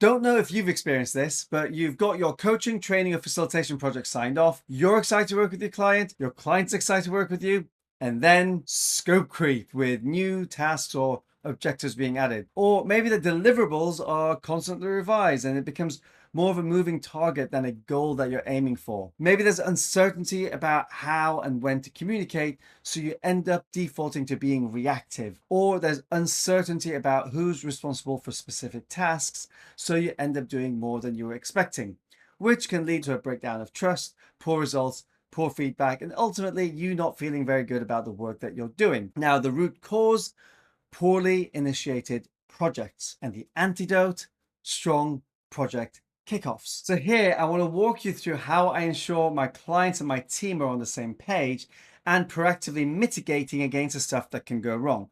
Don't know if you've experienced this, but you've got your coaching, training, or facilitation project signed off. You're excited to work with your client's excited to work with you, and then scope creep with new tasks or objectives being added. Or maybe the deliverables are constantly revised and it becomes more of a moving target than a goal that you're aiming for. Maybe there's uncertainty about how and when to communicate, so you end up defaulting to being reactive. Or there's uncertainty about who's responsible for specific tasks, so you end up doing more than you were expecting, which can lead to a breakdown of trust, poor results, poor feedback, and ultimately you not feeling very good about the work that you're doing. Now, the root cause: poorly initiated projects, and the antidote: strong project kickoffs. So here I want to walk you through how I ensure my clients and my team are on the same page and proactively mitigating against the stuff that can go wrong.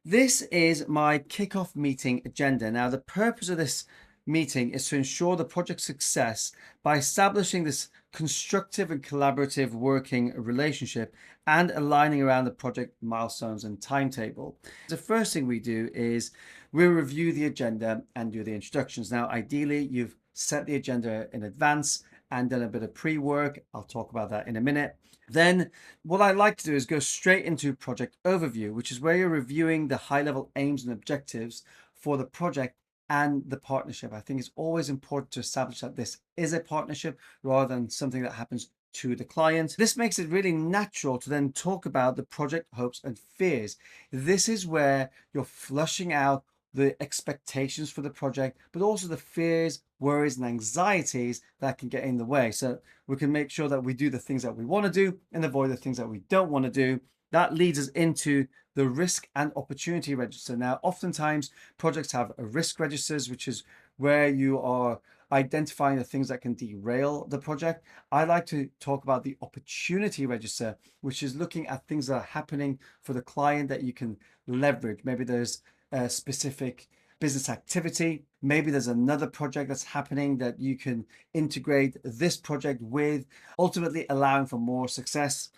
This is my kickoff meeting agenda. Now, the purpose of this meeting is to ensure the project's success by establishing this constructive and collaborative working relationship and aligning around the project milestones and timetable. The first thing we do is we review the agenda and do the introductions. Now, ideally, you've set the agenda in advance and done a bit of pre-work. I'll talk about that in a minute. Then what I like to do is go straight into project overview, which is where you're reviewing the high level aims and objectives for the project and the partnership. I think it's always important to establish that this is a partnership rather than something that happens to the client. This makes it really natural to then talk about the project hopes and fears. This is where you're flushing out the expectations for the project, but also the fears, worries, and anxieties that can get in the way. So we can make sure that we do the things that we want to do and avoid the things that we don't want to do. That leads us into the risk and opportunity register. Now, oftentimes projects have a risk registers, which is where you are identifying the things that can derail the project. I like to talk about the opportunity register, which is looking at things that are happening for the client that you can leverage. Maybe there's a specific business activity. Maybe there's another project that's happening that you can integrate this project with, ultimately allowing for more success.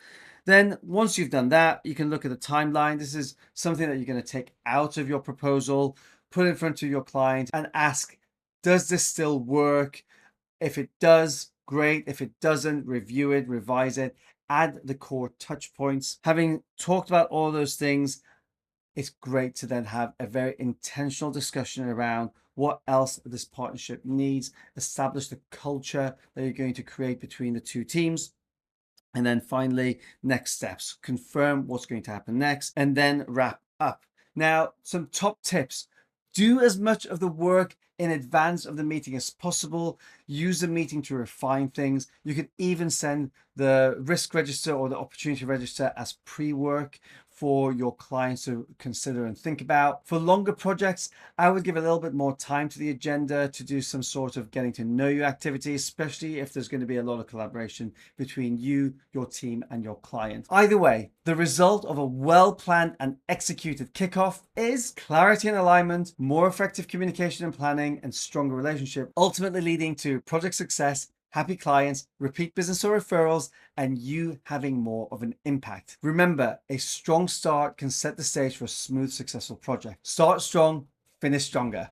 Then once you've done that, you can look at the timeline. This is something that you're going to take out of your proposal, put in front of your client and ask, does this still work? If it does, great. If it doesn't, review it, revise it, add the core touch points. Having talked about all those things, it's great to then have a very intentional discussion around what else this partnership needs, establish the culture that you're going to create between the two teams. And then finally, next steps, confirm what's going to happen next, and then wrap up. Now, some top tips: do as much of the work in advance of the meeting as possible. Use the meeting to refine things. You could even send the risk register or the opportunity register as pre-work for your clients to consider and think about. For longer projects, I would give a little bit more time to the agenda to do some sort of getting to know you activity, especially if there's going to be a lot of collaboration between you, your team, and your client. Either way, the result of a well-planned and executed kickoff is clarity and alignment, more effective communication and planning, and stronger relationship, ultimately leading to project success, happy clients, repeat business or referrals, and you having more of an impact. Remember, a strong start can set the stage for a smooth, successful project. Start strong, finish stronger.